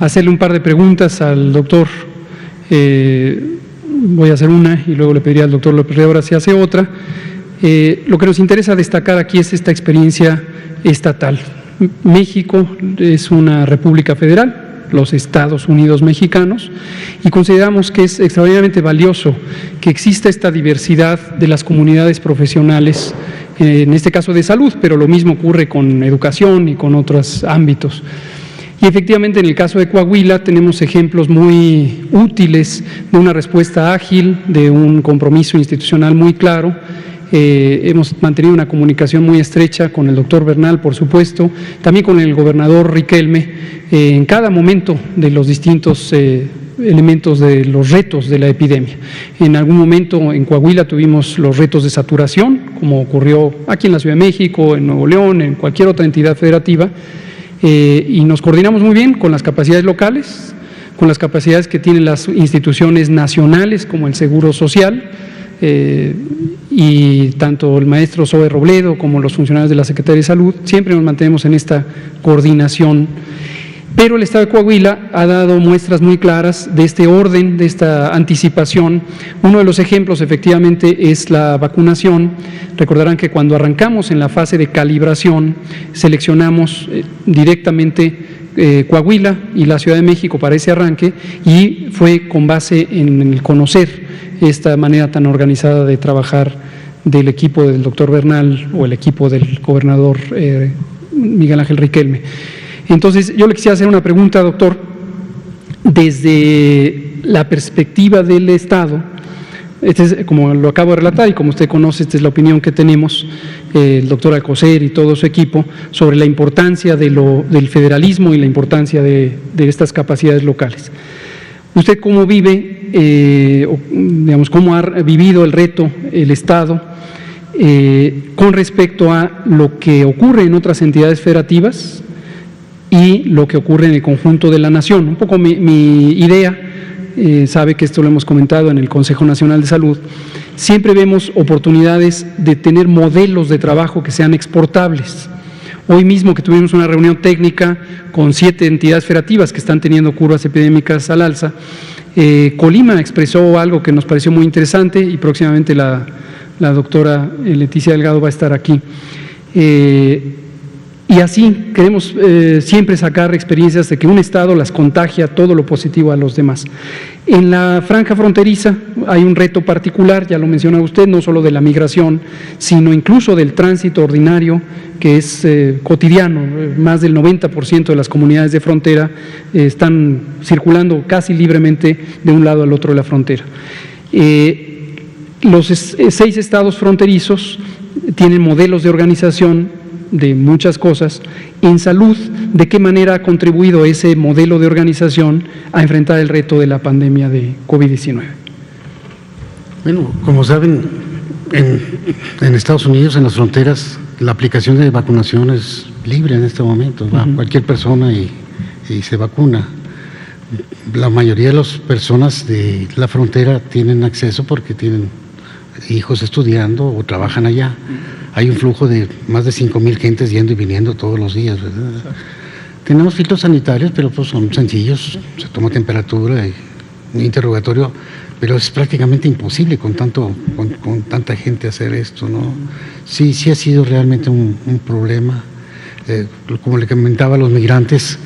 hacerle un par de preguntas al doctor. Voy a hacer una y luego le pediría al doctor López Riobra si hace otra. Lo que nos interesa destacar aquí es esta experiencia estatal. México es una república federal, los Estados Unidos mexicanos, y consideramos que es extraordinariamente valioso que exista esta diversidad de las comunidades profesionales, en este caso de salud, pero lo mismo ocurre con educación y con otros ámbitos. Y efectivamente en el caso de Coahuila tenemos ejemplos muy útiles de una respuesta ágil, de un compromiso institucional muy claro. Hemos mantenido una comunicación muy estrecha con el doctor Bernal, por supuesto, también con el gobernador Riquelme, en cada momento de los distintos elementos de los retos de la epidemia. En algún momento en Coahuila tuvimos los retos de saturación, como ocurrió aquí en la Ciudad de México, en Nuevo León, en cualquier otra entidad federativa, y nos coordinamos muy bien con las capacidades locales, con las capacidades que tienen las instituciones nacionales como el Seguro Social, y tanto el maestro Zoe Robledo como los funcionarios de la Secretaría de Salud, siempre nos mantenemos en esta coordinación. Pero el Estado de Coahuila ha dado muestras muy claras de este orden, de esta anticipación. Uno de los ejemplos efectivamente es la vacunación. Recordarán que cuando arrancamos en la fase de calibración, seleccionamos directamente Coahuila y la Ciudad de México para ese arranque, y fue con base en el conocer esta manera tan organizada de trabajar del equipo del doctor Bernal o el equipo del gobernador Miguel Ángel Riquelme. Entonces, yo le quisiera hacer una pregunta, doctor, desde la perspectiva del Estado. Este es, como lo acabo de relatar y como usted conoce, esta es la opinión que tenemos, el doctor Alcocer y todo su equipo, sobre la importancia del federalismo y la importancia de estas capacidades locales. ¿Usted cómo vive, digamos, cómo ha vivido el reto el Estado con respecto a lo que ocurre en otras entidades federativas y lo que ocurre en el conjunto de la nación? Un poco mi idea, sabe que esto lo hemos comentado en el Consejo Nacional de Salud, siempre vemos oportunidades de tener modelos de trabajo que sean exportables. Hoy mismo que tuvimos una reunión técnica con 7 entidades federativas que están teniendo curvas epidémicas al alza, Colima expresó algo que nos pareció muy interesante, y próximamente la doctora Leticia Delgado va a estar aquí. Y así queremos siempre sacar experiencias de que un Estado las contagia todo lo positivo a los demás. En la franja fronteriza hay un reto particular, ya lo menciona usted, no solo de la migración, sino incluso del tránsito ordinario, que es cotidiano. Más del 90% de las comunidades de frontera están circulando casi libremente de un lado al otro de la frontera. Los 6 estados fronterizos tienen modelos de organización de muchas cosas. En salud, ¿de qué manera ha contribuido ese modelo de organización a enfrentar el reto de la pandemia de COVID-19? Bueno, como saben, en Estados Unidos, en las fronteras, la aplicación de vacunación es libre en este momento. Va cualquier persona y se vacuna. La mayoría de las personas de la frontera tienen acceso porque tienen hijos estudiando o trabajan allá. Hay un flujo de más de 5,000 gentes yendo y viniendo todos los días, ¿verdad? Tenemos filtros sanitarios, pero pues son sencillos, se toma temperatura y un interrogatorio, pero es prácticamente imposible con tanta gente hacer esto, ¿no? Sí ha sido realmente un problema. Como le comentaba a los migrantes,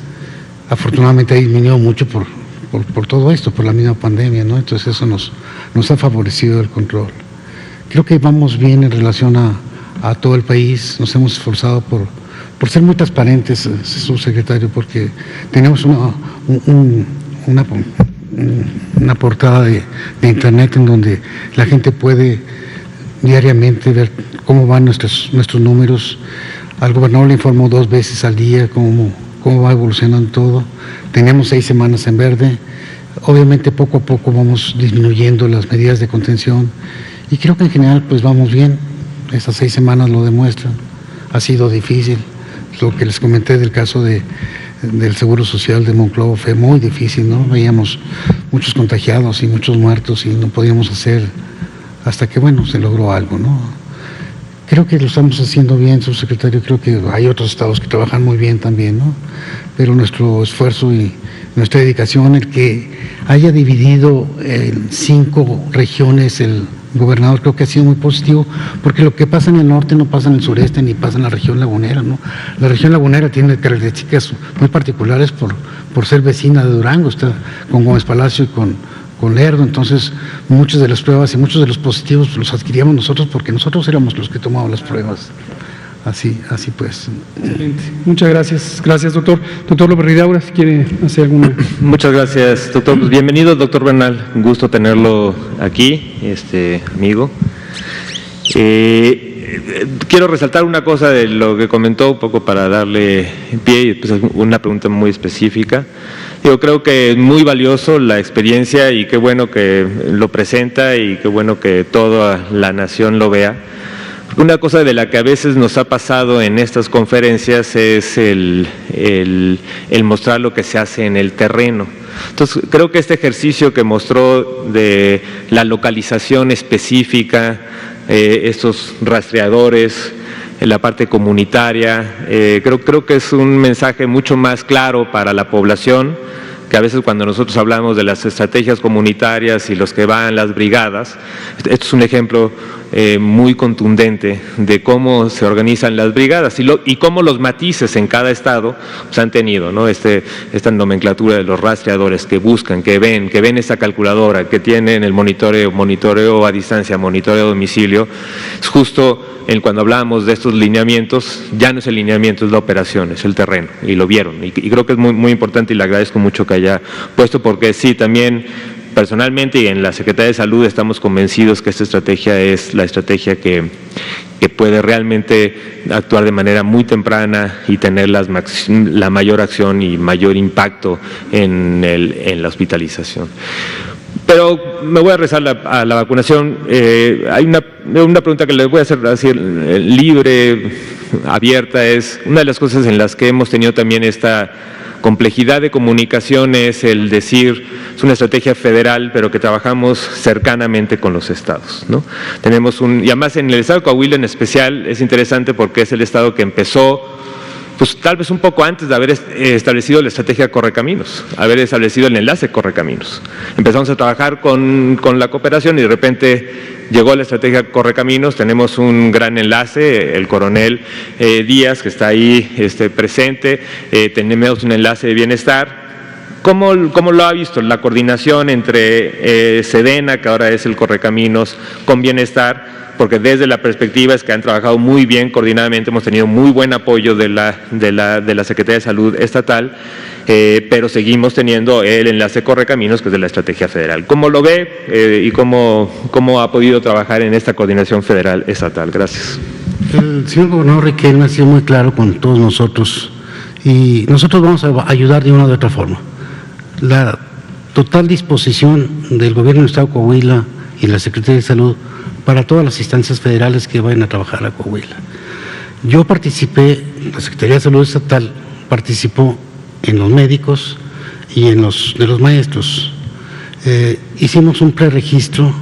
afortunadamente ha disminuido mucho por todo esto, por la misma pandemia, ¿no? Entonces eso nos ha favorecido el control. Creo que vamos bien en relación a todo el país. Nos hemos esforzado por ser muy transparentes, subsecretario, porque tenemos una portada de internet en donde la gente puede diariamente ver cómo van nuestros números. Al gobernador le informó 2 veces al día cómo va evolucionando todo. Tenemos 6 semanas en verde. Obviamente poco a poco vamos disminuyendo las medidas de contención y creo que en general pues vamos bien. Esas 6 semanas lo demuestran. Ha sido difícil. Lo que les comenté del caso del Seguro Social de Monclova fue muy difícil, ¿no? Veíamos muchos contagiados y muchos muertos y no podíamos hacer hasta que, bueno, se logró algo, ¿no? Creo que lo estamos haciendo bien, subsecretario. Creo que hay otros estados que trabajan muy bien también, ¿no? Pero nuestro esfuerzo y nuestra dedicación, el que haya dividido en 5 regiones el gobernador, creo que ha sido muy positivo, porque lo que pasa en el norte no pasa en el sureste ni pasa en la región lagunera, ¿no? La región lagunera tiene características muy particulares por ser vecina de Durango, está con Gómez Palacio y con Lerdo, entonces muchas de las pruebas y muchos de los positivos los adquiríamos nosotros porque nosotros éramos los que tomábamos las pruebas. Así pues. Excelente. Muchas gracias. Gracias, doctor. Doctor López Ridaura, si quiere hacer alguna. Muchas gracias, doctor. Pues bienvenido, doctor Bernal. Un gusto tenerlo aquí, amigo. Quiero resaltar una cosa de lo que comentó, un poco para darle pie y pues una pregunta muy específica. Yo creo que es muy valioso la experiencia y qué bueno que lo presenta y qué bueno que toda la nación lo vea. Una cosa de la que a veces nos ha pasado en estas conferencias es el mostrar lo que se hace en el terreno. Entonces, creo que este ejercicio que mostró de la localización específica, estos rastreadores, en la parte comunitaria, creo que es un mensaje mucho más claro para la población, que a veces cuando nosotros hablamos de las estrategias comunitarias y los que van las brigadas, esto es un ejemplo muy contundente de cómo se organizan las brigadas y cómo los matices en cada estado pues, han tenido, ¿no? Esta nomenclatura de los rastreadores que buscan, que ven esta calculadora, que tienen el monitoreo a distancia, monitoreo a domicilio. Es justo cuando hablábamos de estos lineamientos, ya no es el lineamiento, es la operación, es el terreno, y lo vieron. Y creo que es muy, muy importante y le agradezco mucho que haya puesto, porque sí, también personalmente y en la Secretaría de Salud estamos convencidos que esta estrategia es la estrategia que puede realmente actuar de manera muy temprana y tener la mayor acción y mayor impacto en la hospitalización. Pero me voy a rezar a la vacunación. Hay una pregunta que les voy a hacer así, libre, abierta, es una de las cosas en las que hemos tenido también esta complejidad de comunicación es el decir, es una estrategia federal, pero que trabajamos cercanamente con los estados, ¿no? Y además en el estado de Coahuila en especial es interesante porque es el estado que empezó, pues tal vez un poco antes de haber establecido la estrategia Correcaminos, haber establecido el enlace Correcaminos. Empezamos a trabajar con la cooperación y de repente llegó la estrategia Correcaminos, tenemos un gran enlace, el coronel Díaz, que está ahí presente, tenemos un enlace de bienestar. ¿Cómo lo ha visto la coordinación entre Sedena, que ahora es el Correcaminos, con Bienestar? Porque desde la perspectiva es que han trabajado muy bien coordinadamente, hemos tenido muy buen apoyo de la Secretaría de Salud estatal, pero seguimos teniendo el enlace Correcaminos, que es de la estrategia federal. ¿Cómo lo ve y cómo ha podido trabajar en esta coordinación federal estatal? Gracias. El señor gobernador Riquelme ha sido muy claro con todos nosotros y nosotros vamos a ayudar de una u otra forma. La total disposición del gobierno del Estado de Coahuila y la Secretaría de Salud para todas las instancias federales que vayan a trabajar a Coahuila. Yo participé, la Secretaría de Salud Estatal participó en los médicos y de los maestros. Hicimos un preregistro,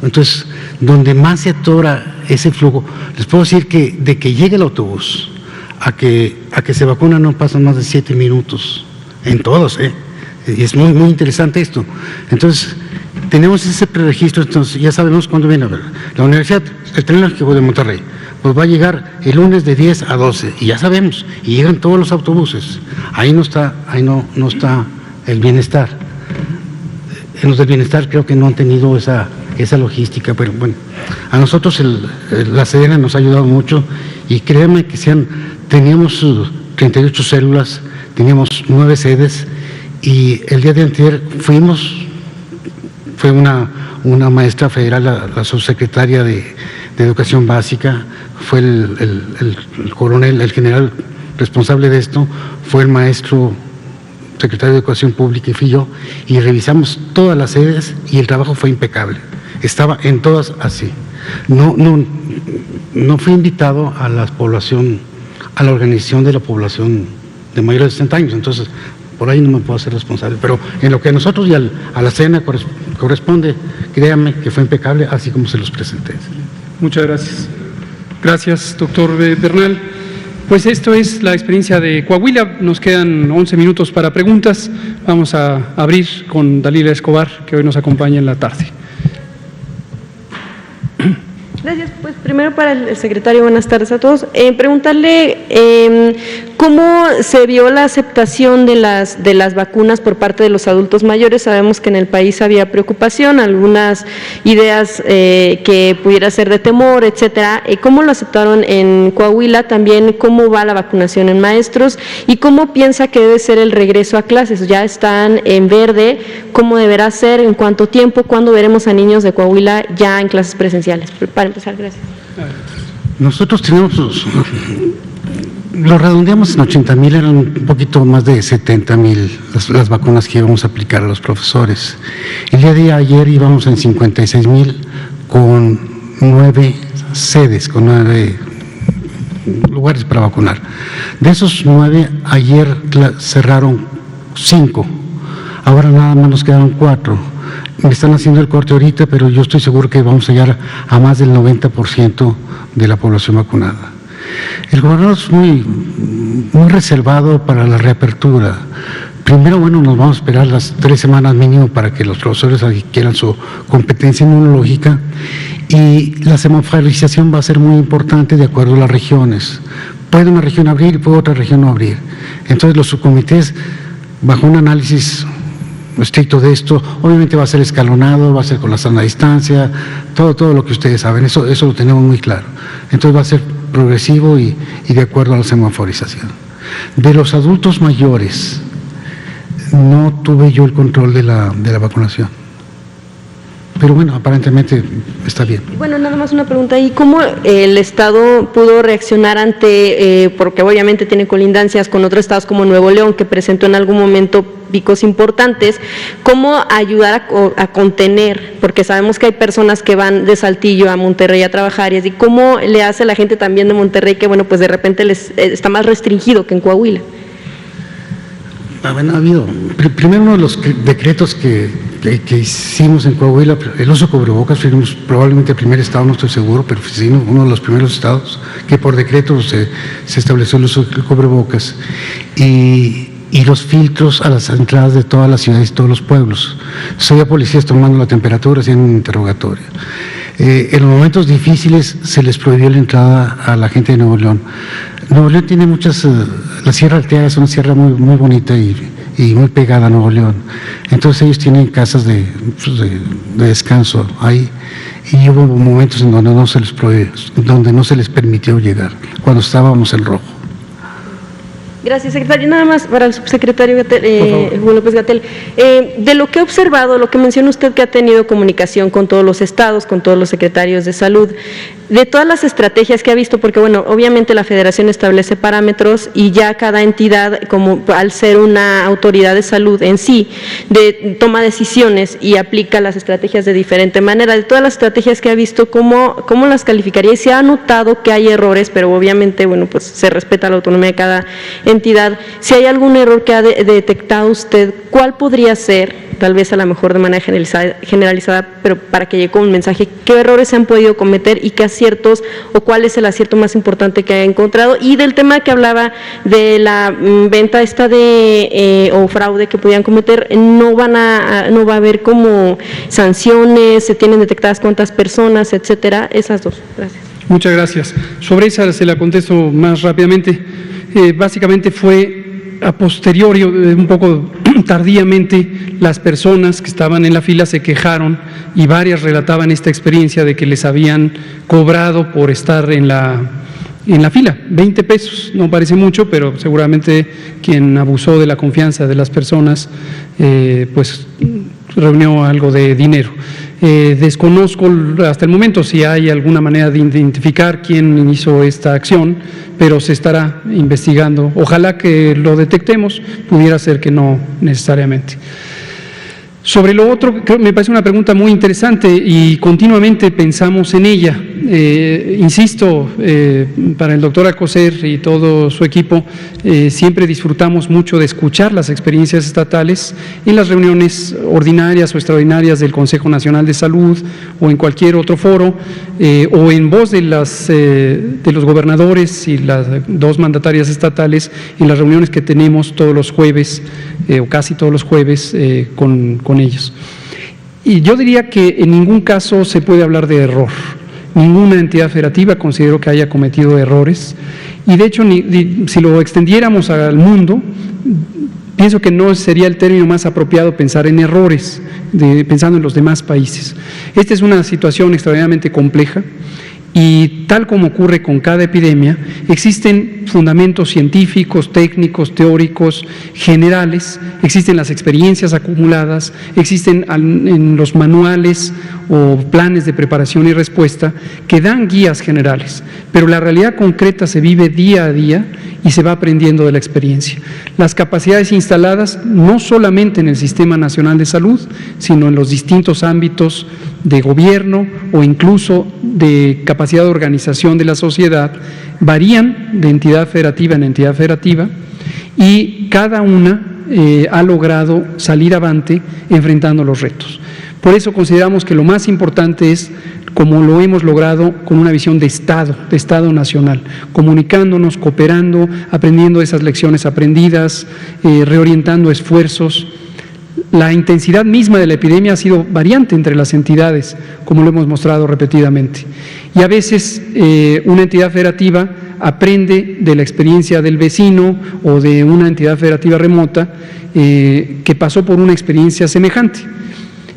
entonces, donde más se atora ese flujo, les puedo decir que de que llegue el autobús a que se vacuna no pasan más de 7 minutos, en todos, y es muy, muy interesante esto. Entonces, tenemos ese preregistro, entonces ya sabemos cuándo viene. A ver, la Universidad Tecnológica de Monterrey, pues va a llegar el lunes de 10 a 12, y ya sabemos, y llegan todos los autobuses. Ahí no está el bienestar. En los del bienestar creo que no han tenido esa logística, pero bueno, a nosotros la Sedena nos ha ayudado mucho, y créanme que teníamos 38 células, teníamos 9 sedes, y el día de antier fue una maestra federal, la subsecretaria de Educación Básica, fue el coronel, el general responsable de esto, fue el maestro secretario de Educación Pública y fui yo, y revisamos todas las sedes y el trabajo fue impecable, estaba en todas así. No fui invitado a la organización de la población de mayores de 60 años, entonces por ahí no me puedo hacer responsable, pero en lo que a nosotros y a la Sedena corresponde, créanme que fue impecable, así como se los presenté. Muchas gracias. Gracias, doctor Bernal. Pues esto es la experiencia de Coahuila. Nos quedan 11 minutos para preguntas. Vamos a abrir con Dalila Escobar, que hoy nos acompaña en la tarde. Gracias. Pues primero para el secretario, buenas tardes a todos. Preguntarle cómo se vio la aceptación de las vacunas por parte de los adultos mayores. Sabemos que en el país había preocupación, algunas ideas que pudiera ser de temor, etcétera. ¿Cómo lo aceptaron en Coahuila? También, ¿cómo va la vacunación en maestros? ¿Y cómo piensa que debe ser el regreso a clases? Ya están en verde, ¿cómo deberá ser? ¿En cuánto tiempo? ¿Cuándo veremos a niños de Coahuila ya en clases presenciales? Para empezar, gracias. Nosotros tenemos, lo redondeamos en 80,000, eran un poquito más de 70,000 las vacunas que íbamos a aplicar a los profesores. El día de ayer íbamos en 56,000 con 9 sedes, con 9 lugares para vacunar. De esos 9, ayer cerraron 5, ahora nada más nos quedaron 4. Me están haciendo el corte ahorita, pero yo estoy seguro que vamos a llegar a más del 90% de la población vacunada. El gobernador es muy reservado para la reapertura. Primero, bueno, nos vamos a esperar las 3 semanas mínimo para que los profesores adquieran su competencia inmunológica, y la semaforización va a ser muy importante de acuerdo a las regiones. Puede una región abrir y puede otra región no abrir. Entonces los subcomités, bajo un análisis estricto de esto, obviamente va a ser escalonado, va a ser con la sana distancia, todo lo que ustedes saben, eso lo tenemos muy claro. Entonces va a ser progresivo y de acuerdo a la semaforización. De los adultos mayores, no tuve yo el control de la vacunación. Pero bueno, aparentemente está bien. Bueno, nada más una pregunta ahí. ¿Cómo el Estado pudo reaccionar ante, porque obviamente tiene colindancias con otros estados como Nuevo León, que presentó en algún momento picos importantes, cómo ayudar a contener, porque sabemos que hay personas que van de Saltillo a Monterrey a trabajar, y así, cómo le hace la gente también de Monterrey que, bueno, pues de repente les está más restringido que en Coahuila? Bueno, ha habido, primero uno de los decretos que hicimos en Coahuila, el uso de cubrebocas, fuimos probablemente el primer estado, no estoy seguro, pero sí, uno de los primeros estados que por decreto se estableció el uso de cubrebocas, y los filtros a las entradas de todas las ciudades, todos los pueblos. Había policías tomando la temperatura, haciendo un interrogatorio. En los momentos difíciles se les prohibió la entrada a la gente de Nuevo León. Nuevo León tiene muchas, la Sierra Arteaga es una sierra muy bonita y muy pegada a Nuevo León. Entonces ellos tienen casas de descanso ahí, y hubo momentos en donde no se les prohibió, donde no se les permitió llegar, cuando estábamos en rojo. Gracias, secretario. Nada más para el subsecretario Hugo López-Gatell. De lo que he observado, lo que menciona usted, que ha tenido comunicación con todos los estados, con todos los secretarios de salud, de todas las estrategias que ha visto, porque bueno, obviamente la federación establece parámetros y ya cada entidad, como al ser una autoridad de salud en sí, toma decisiones y aplica las estrategias de diferente manera. De todas las estrategias que ha visto, ¿cómo las calificaría? Y se ha notado que hay errores, pero obviamente, bueno, pues se respeta la autonomía de cada entidad. Si hay algún error que ha detectado usted, ¿cuál podría ser? Tal vez a lo mejor de manera generalizada, pero para que llegue con un mensaje, ¿qué errores se han podido cometer y qué aciertos, o cuál es el acierto más importante que haya encontrado? Y del tema que hablaba de la venta esta o fraude que podían cometer, no va a haber como sanciones, se tienen detectadas cuántas personas, etcétera. Esas dos. Gracias. Muchas gracias. Sobre esa se la contesto más rápidamente. Básicamente fue a posteriori, un poco tardíamente, las personas que estaban en la fila se quejaron, y varias relataban esta experiencia de que les habían cobrado por estar en la fila, 20 pesos, no parece mucho, pero seguramente quien abusó de la confianza de las personas, pues reunió algo de dinero. Desconozco hasta el momento si hay alguna manera de identificar quién hizo esta acción, pero se estará investigando. Ojalá que lo detectemos, pudiera ser que no necesariamente. Sobre lo otro, me parece una pregunta muy interesante y continuamente pensamos en ella. insisto, para el doctor Alcocer y todo su equipo, siempre disfrutamos mucho de escuchar las experiencias estatales en las reuniones ordinarias o extraordinarias del Consejo Nacional de Salud o en cualquier otro foro, o en voz de los gobernadores y las dos mandatarias estatales en las reuniones que tenemos todos los jueves, o casi todos los jueves, con ellos. Y yo diría que en ningún caso se puede hablar de error. Ninguna entidad federativa considero que haya cometido errores. Y de hecho, si lo extendiéramos al mundo, pienso que no sería el término más apropiado pensar en errores, pensando en los demás países. Esta es una situación extraordinariamente compleja. Y tal como ocurre con cada epidemia, existen fundamentos científicos, técnicos, teóricos, generales, existen las experiencias acumuladas, existen en los manuales o planes de preparación y respuesta que dan guías generales, pero la realidad concreta se vive día a día y se va aprendiendo de la experiencia. Las capacidades instaladas no solamente en el Sistema Nacional de Salud, sino en los distintos ámbitos de gobierno o incluso de capacidad de organización de la sociedad, varían de entidad federativa en entidad federativa y cada una ha logrado salir avante enfrentando los retos. Por eso consideramos que lo más importante es, como lo hemos logrado, con una visión de Estado nacional, comunicándonos, cooperando, aprendiendo esas lecciones aprendidas, reorientando esfuerzos. La intensidad misma de la epidemia ha sido variante entre las entidades, como lo hemos mostrado repetidamente. Y a veces una entidad federativa aprende de la experiencia del vecino o de una entidad federativa remota que pasó por una experiencia semejante.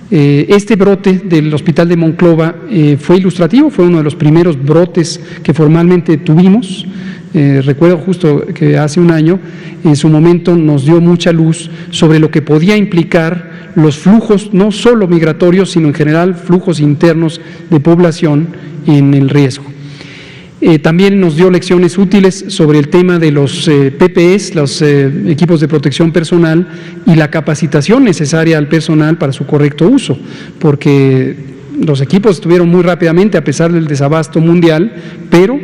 Este brote del Hospital de Monclova fue ilustrativo, fue uno de los primeros brotes que formalmente tuvimos. Recuerdo justo que hace un año, en su momento nos dio mucha luz sobre lo que podía implicar los flujos, no solo migratorios, sino en general flujos internos de población en el riesgo. También nos dio lecciones útiles sobre el tema de los PPEs, los equipos de protección personal, y la capacitación necesaria al personal para su correcto uso, porque los equipos estuvieron muy rápidamente a pesar del desabasto mundial, pero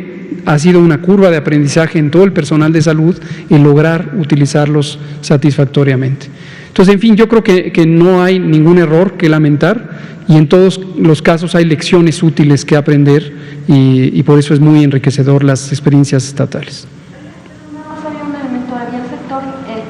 ha sido una curva de aprendizaje en todo el personal de salud en lograr utilizarlos satisfactoriamente. Entonces, en fin, yo creo que no hay ningún error que lamentar y en todos los casos hay lecciones útiles que aprender y por eso es muy enriquecedor las experiencias estatales. Había un elemento, había el sector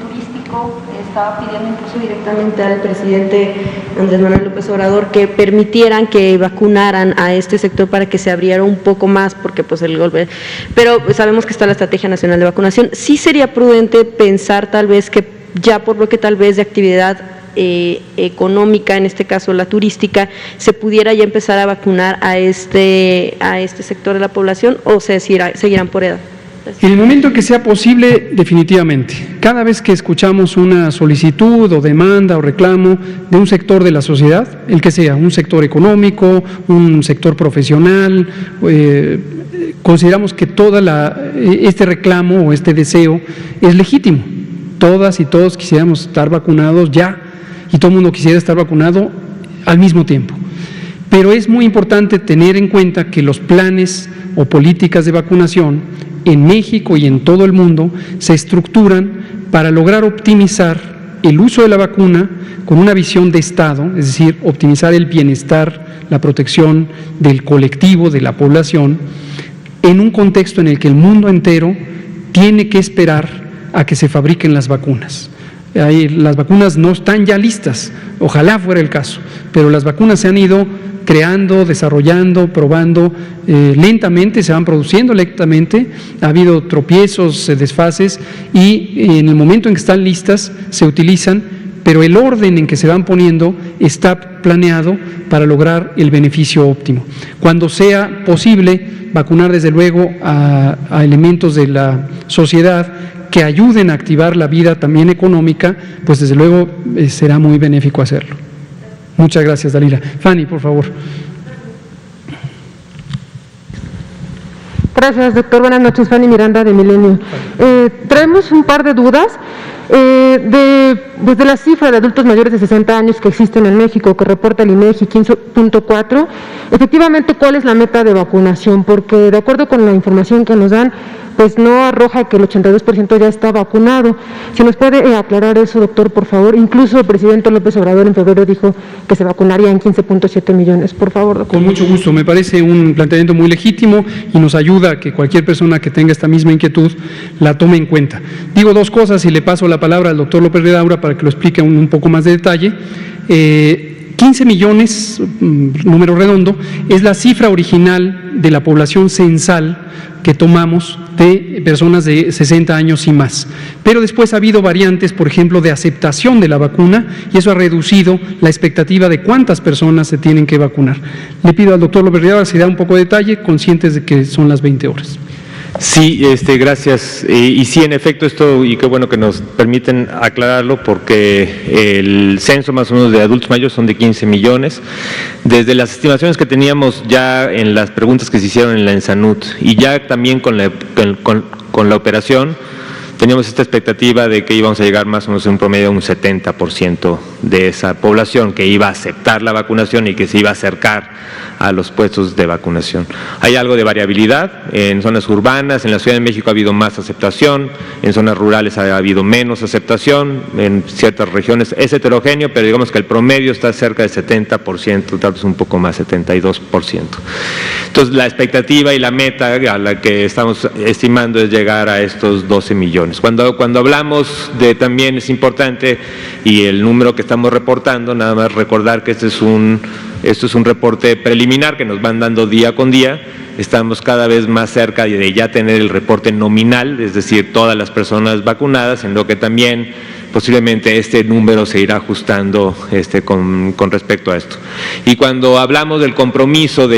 turístico estaba pidiendo incluso directamente al presidente Andrés Manuel López Obrador que permitieran que vacunaran a este sector para que se abriera un poco más, porque pues el golpe, pero sabemos que está la Estrategia Nacional de Vacunación. Sí sería prudente pensar tal vez que ya por lo que tal vez de actividad económica, en este caso la turística, se pudiera ya empezar a vacunar a este sector de la población, o se seguirán por edad. En el momento que sea posible, definitivamente. Cada vez que escuchamos una solicitud o demanda o reclamo de un sector de la sociedad, el que sea, un sector económico, un sector profesional, consideramos que este reclamo o este deseo es legítimo. Todas y todos quisiéramos estar vacunados ya y todo el mundo quisiera estar vacunado al mismo tiempo. Pero es muy importante tener en cuenta que los planes o políticas de vacunación en México y en todo el mundo se estructuran para lograr optimizar el uso de la vacuna con una visión de Estado, es decir, optimizar el bienestar, la protección del colectivo, de la población, en un contexto en el que el mundo entero tiene que esperar a que se fabriquen las vacunas. Las vacunas no están ya listas, ojalá fuera el caso, pero las vacunas se han ido creando, desarrollando, probando lentamente, se van produciendo lentamente, ha habido tropiezos, desfases y en el momento en que están listas se utilizan, pero el orden en que se van poniendo está planeado para lograr el beneficio óptimo. Cuando sea posible vacunar desde luego a elementos de la sociedad que ayuden a activar la vida también económica, pues desde luego será muy benéfico hacerlo. Muchas gracias, Dalila. Fanny, por favor. Gracias, doctor. Buenas noches, Fanny Miranda de Milenio. Traemos un par de dudas. Desde la cifra de adultos mayores de 60 años que existen en México, que reporta el INEGI 15.4, efectivamente, ¿cuál es la meta de vacunación? Porque de acuerdo con la información que nos dan, pues no arroja que el 82% ya está vacunado. Si nos puede aclarar eso, doctor, por favor. Incluso el presidente López Obrador en febrero dijo que se vacunarían 15.7 millones. Por favor, doctor. Con mucho gusto. Me parece un planteamiento muy legítimo y nos ayuda a que cualquier persona que tenga esta misma inquietud la tome en cuenta. Digo dos cosas y le paso la palabra al doctor López Redaura para que lo explique un poco más de detalle. 15 millones, número redondo, es la cifra original de la población censal que tomamos de personas de 60 años y más. Pero después ha habido variantes, por ejemplo, de aceptación de la vacuna, y eso ha reducido la expectativa de cuántas personas se tienen que vacunar. Le pido al doctor López Redaura si da un poco de detalle, conscientes de que son las 20 horas. Sí, gracias. Y sí, en efecto, esto, y qué bueno que nos permiten aclararlo, porque el censo más o menos de adultos mayores son de 15 millones. Desde las estimaciones que teníamos ya en las preguntas que se hicieron en la ENSANUD y ya también con la operación, teníamos esta expectativa de que íbamos a llegar más o menos en un promedio a un 70% de esa población que iba a aceptar la vacunación y que se iba a acercar a los puestos de vacunación. Hay algo de variabilidad, en zonas urbanas, en la Ciudad de México ha habido más aceptación, en zonas rurales ha habido menos aceptación, en ciertas regiones es heterogéneo, pero digamos que el promedio está cerca del 70%, tal vez un poco más, 72%. Entonces la expectativa y la meta a la que estamos estimando es llegar a estos 12 millones. Cuando hablamos de, también es importante, y el número que estamos reportando, nada más recordar que esto es un reporte preliminar que nos van dando día con día. Estamos cada vez más cerca de ya tener el reporte nominal, es decir, todas las personas vacunadas, en lo que también posiblemente este número se irá ajustando con respecto a esto. Y cuando hablamos del compromiso de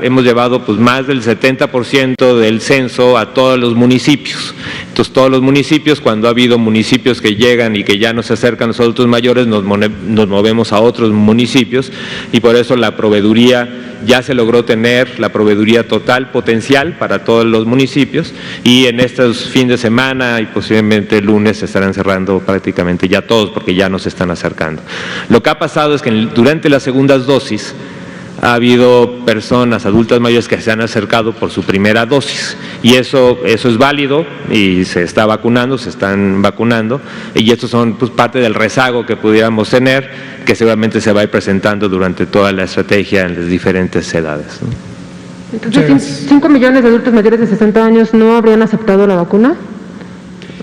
hemos llevado pues más del 70% del censo a todos los municipios. Entonces todos los municipios, cuando ha habido municipios que llegan y que ya no se acercan a los adultos mayores, nos movemos a otros municipios, y por eso la proveeduría ya se logró tener la proveeduría total potencial para todos los municipios, y en estos fines de semana y posiblemente el lunes se estarán cerrando prácticamente ya todos, porque ya nos están acercando. Lo que ha pasado es que durante las segundas dosis ha habido personas adultas mayores que se han acercado por su primera dosis, y eso es válido y se están vacunando, y estos son pues parte del rezago que pudiéramos tener, que seguramente se va a ir presentando durante toda la estrategia en las diferentes edades, ¿no? Entonces, 5 millones de adultos mayores de 60 años no habrían aceptado la vacuna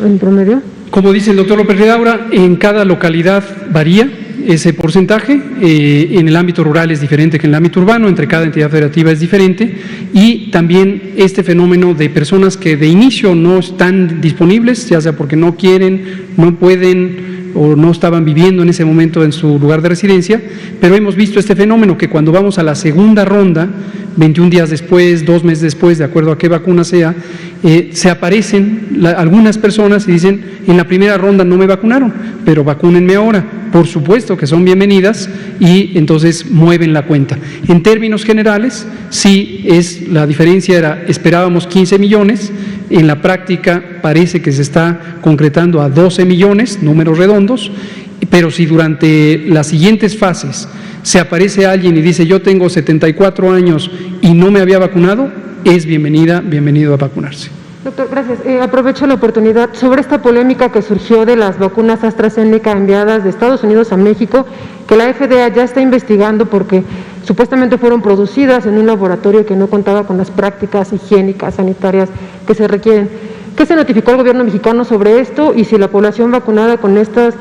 en promedio. Como dice el doctor López Redaura, en cada localidad varía ese porcentaje, en el ámbito rural es diferente que en el ámbito urbano, entre cada entidad federativa es diferente, y también este fenómeno de personas que de inicio no están disponibles, ya sea porque no quieren, no pueden o no estaban viviendo en ese momento en su lugar de residencia, pero hemos visto este fenómeno que cuando vamos a la segunda ronda, 21 días después, 2 meses después, de acuerdo a qué vacuna sea, se aparecen algunas personas y dicen, en la primera ronda no me vacunaron, pero vacúnenme ahora. Por supuesto que son bienvenidas, y entonces mueven la cuenta. En términos generales, sí, la diferencia esperábamos 15 millones, en la práctica parece que se está concretando a 12 millones, números redondos, pero si durante las siguientes fases se aparece alguien y dice yo tengo 74 años y no me había vacunado, es bienvenido a vacunarse. Doctor, gracias. Aprovecho la oportunidad sobre esta polémica que surgió de las vacunas AstraZeneca enviadas de Estados Unidos a México, que la FDA ya está investigando porque supuestamente fueron producidas en un laboratorio que no contaba con las prácticas higiénicas, sanitarias que se requieren. ¿Qué se notificó al gobierno mexicano sobre esto y si la población vacunada con estas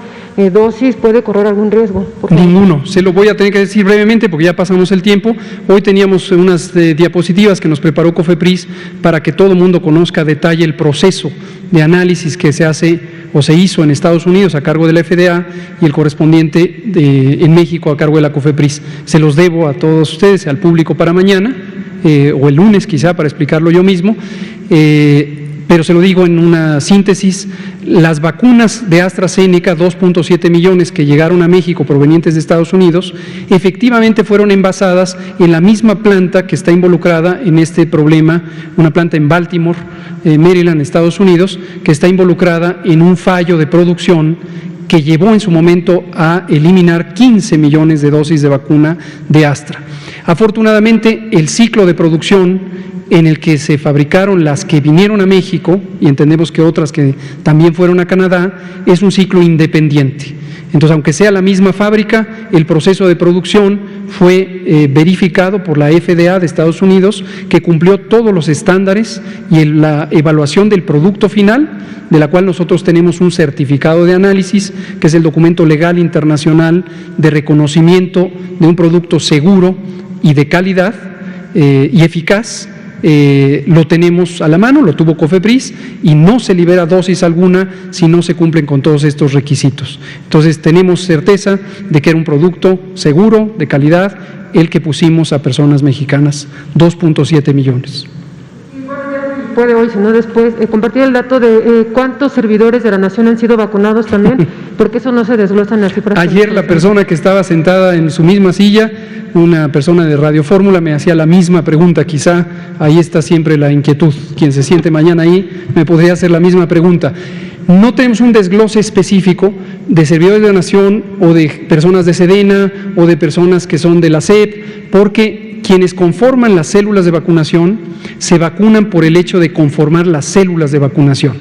dosis puede correr algún riesgo? Ninguno. Se lo voy a tener que decir brevemente porque ya pasamos el tiempo. Hoy teníamos unas diapositivas que nos preparó COFEPRIS para que todo el mundo conozca a detalle el proceso de análisis que se hace o se hizo en Estados Unidos a cargo de la FDA y el correspondiente en México a cargo de la COFEPRIS. Se los debo a todos ustedes, al público para mañana o el lunes quizá para explicarlo yo mismo. pero se lo digo en una síntesis, las vacunas de AstraZeneca, 2.7 millones que llegaron a México provenientes de Estados Unidos, efectivamente fueron envasadas en la misma planta que está involucrada en este problema, una planta en Baltimore, Maryland, Estados Unidos, que está involucrada en un fallo de producción que llevó en su momento a eliminar 15 millones de dosis de vacuna de Astra. Afortunadamente, el ciclo de producción en el que se fabricaron las que vinieron a México, y entendemos que otras que también fueron a Canadá, es un ciclo independiente. Entonces, aunque sea la misma fábrica, el proceso de producción fue verificado por la FDA de Estados Unidos, que cumplió todos los estándares y la evaluación del producto final, de la cual nosotros tenemos un certificado de análisis, que es el documento legal internacional de reconocimiento de un producto seguro y de calidad y eficaz. Lo tenemos a la mano, lo tuvo COFEPRIS y no se libera dosis alguna si no se cumplen con todos estos requisitos. Entonces tenemos certeza de que era un producto seguro, de calidad, el que pusimos a personas mexicanas, 2.7 millones. Puede hoy, si no después, compartir el dato de cuántos servidores de la Nación han sido vacunados también, porque eso no se desglosa en las cifras. Ayer la persona que estaba sentada en su misma silla, una persona de Radio Fórmula, me hacía la misma pregunta, quizá ahí está siempre la inquietud, quien se siente mañana ahí me podría hacer la misma pregunta. No tenemos un desglose específico de servidores de la Nación o de personas de Sedena o de personas que son de la SEP, porque quienes conforman las células de vacunación se vacunan por el hecho de conformar las células de vacunación,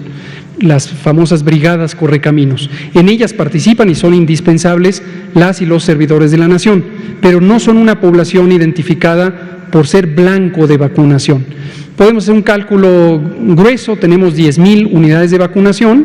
las famosas brigadas correcaminos. En ellas participan y son indispensables las y los servidores de la Nación, pero no son una población identificada por ser blanco de vacunación. Podemos hacer un cálculo grueso, tenemos 10,000 unidades de vacunación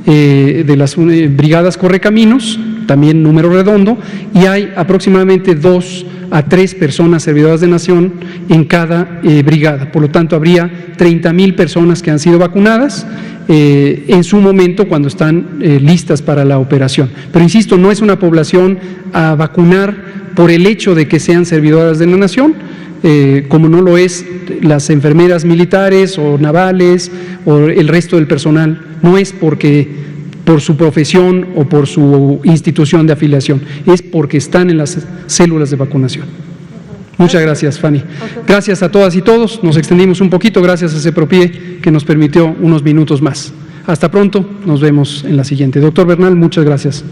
de las brigadas correcaminos, también número redondo, y hay aproximadamente 2 a 3 personas servidoras de Nación en cada brigada. Por lo tanto, habría 30,000 personas que han sido vacunadas en su momento cuando están listas para la operación. Pero insisto, no es una población a vacunar por el hecho de que sean servidoras de la Nación, como no lo es las enfermeras militares o navales o el resto del personal. No es por su profesión o por su institución de afiliación, es porque están en las células de vacunación. Muchas gracias, Fanny. Gracias a todas y todos, nos extendimos un poquito, gracias a CEPROPIE que nos permitió unos minutos más. Hasta pronto, nos vemos en la siguiente. Doctor Bernal, muchas gracias.